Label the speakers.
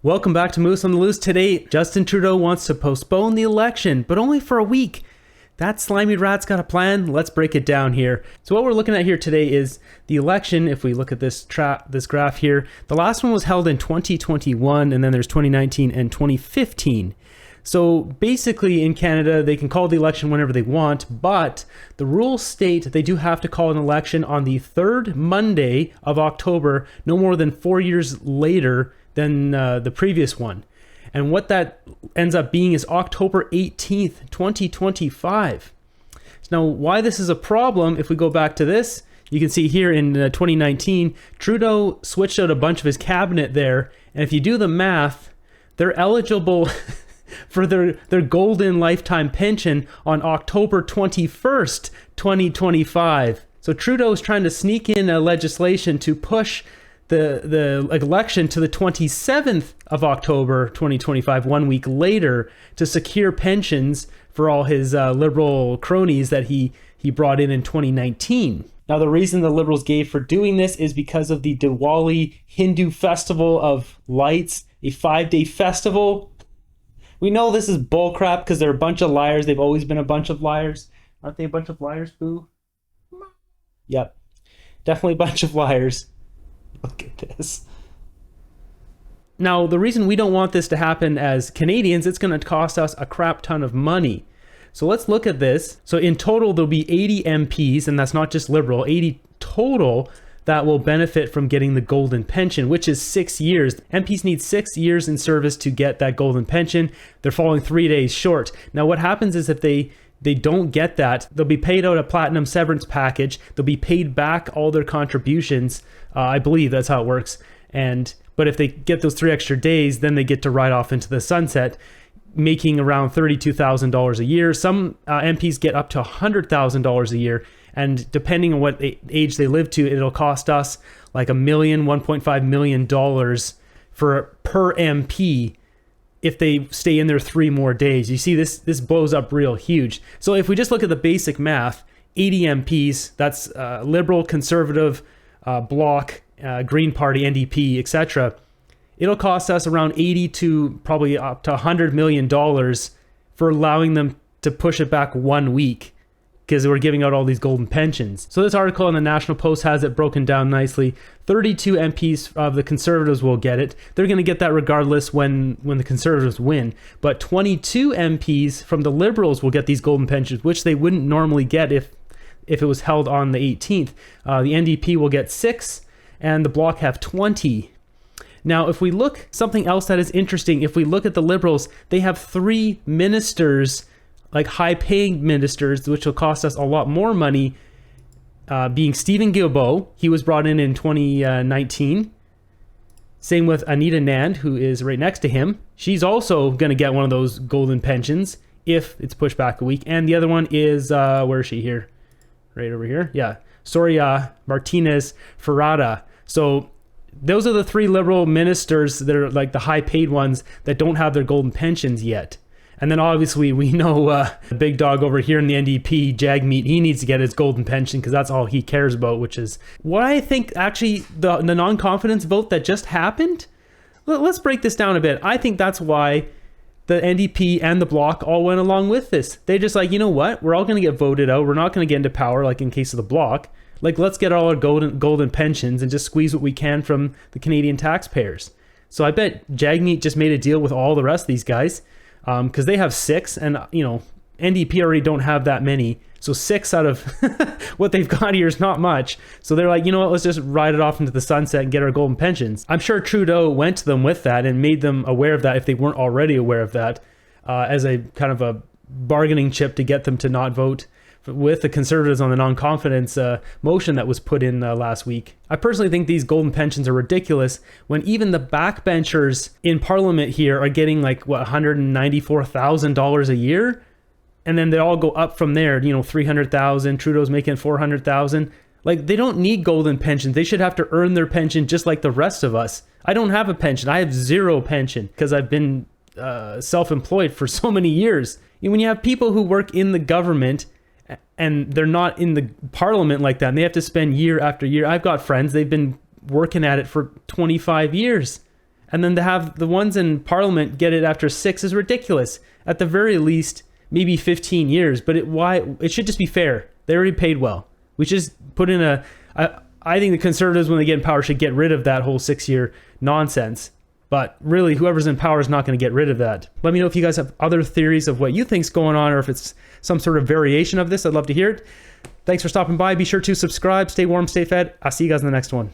Speaker 1: Welcome back to Moose on the Loose. Today, Justin Trudeau wants to postpone the election, but only for a week. That slimy rat's got a plan. Let's break it down here. So what we're looking at here today is the election. If we look at this graph here, the last one was held in 2021, and then there's 2019 and 2015. So basically in Canada, they can call the election whenever they want, but the rules state they do have to call an election on the third Monday of October, no more than 4 years later than the previous one. And what that ends up being is October 18th, 2025. Now, why this is a problem, if we go back to this, you can see here in 2019, Trudeau switched out a bunch of his cabinet there. And if you do the math, they're eligible for their golden lifetime pension on October 21st, 2025. So Trudeau is trying to sneak in a legislation to push the election to the 27th of October 2025, 1 week later, to secure pensions for all his liberal cronies that he brought in 2019. Now, the reason the Liberals gave for doing this is because of the Diwali Hindu Festival of Lights, a 5-day festival. We know this is bullcrap because they're a bunch of liars. They've always been a bunch of liars. Aren't they a bunch of liars, Boo? Yep, definitely a bunch of liars. Look at this. Now, the reason we don't want this to happen as Canadians, it's going to cost us a crap ton of money. So let's look at this. So in total, there'll be 80 MPs, and that's not just Liberal, 80 total that will benefit from getting the golden pension, which is 6 years. MPs need 6 years in service to get that golden pension. They're falling 3 days short. Now, what happens is if they don't get that, they'll be paid out a platinum severance package. They'll be paid back all their contributions. I believe that's how it works. But if they get those 3 extra days, then they get to ride off into the sunset, making around $32,000 a year. Some MPs get up to $100,000 a year. And depending on what age they live to, it'll cost us like $1.5 million per MP if they stay in there 3 more days. You see, this blows up real huge. So if we just look at the basic math, 80 MPs, that's Liberal, Conservative, Bloc, Green Party, NDP, etc. It'll cost us around 80 to probably up to $100 million for allowing them to push it back 1 week, because we're giving out all these golden pensions. So this article in the National Post has it broken down nicely. 32 MPs of the Conservatives will get it. They're going to get that regardless when the Conservatives win. But 22 MPs from the Liberals will get these golden pensions, which they wouldn't normally get if it was held on the 18th. The NDP will get 6, and the Bloc have 20. Now, if we look, something else that is interesting, if we look at the Liberals, they have 3 ministers, like high-paying ministers, which will cost us a lot more money, being Stephen Guilbeault. He was brought in 2019. Same with Anita Nand, who is right next to him. She's also going to get one of those golden pensions if it's pushed back a week. And the other one is, where is she here? Right over here. Yeah. Soria Martinez Ferrada. So those are the 3 Liberal ministers that are like the high-paid ones that don't have their golden pensions yet. And then obviously we know the big dog over here in the NDP, Jagmeet, he needs to get his golden pension because that's all he cares about, which is what I think actually the non-confidence vote that just happened. Let's break this down a bit. I think that's why the NDP and the Bloc all went along with this. They just like, you know what? We're all going to get voted out. We're not going to get into power like in case of the Bloc. Like, let's get all our golden pensions and just squeeze what we can from the Canadian taxpayers. So I bet Jagmeet just made a deal with all the rest of these guys because they have 6, and NDP already don't have that many. So 6 out of what they've got here is not much. So they're like, you know what, let's just ride it off into the sunset and get our golden pensions. I'm sure Trudeau went to them with that and made them aware of that if they weren't already aware of that, as a kind of a bargaining chip to get them to not vote with the Conservatives on the non-confidence motion that was put in last week. I personally think these golden pensions are ridiculous when even the backbenchers in Parliament here are getting like, what, $194,000 a year? And then they all go up from there, $300,000, Trudeau's making $400,000. Like, they don't need golden pensions. They should have to earn their pension just like the rest of us. I don't have a pension. I have 0 pension because I've been self-employed for so many years. When you have people who work in the government and they're not in the Parliament like that, and they have to spend year after year. I've got friends, they've been working at it for 25 years. And then to have the ones in Parliament get it after 6 is ridiculous. At the very least, maybe 15 years. But it should just be fair. They already paid well. We should just put in I think the Conservatives, when they get in power, should get rid of that whole 6-year nonsense. But really, whoever's in power is not going to get rid of that. Let me know if you guys have other theories of what you think's going on, or if it's some sort of variation of this. I'd love to hear it. Thanks for stopping by. Be sure to subscribe. Stay warm, stay fed. I'll see you guys in the next one.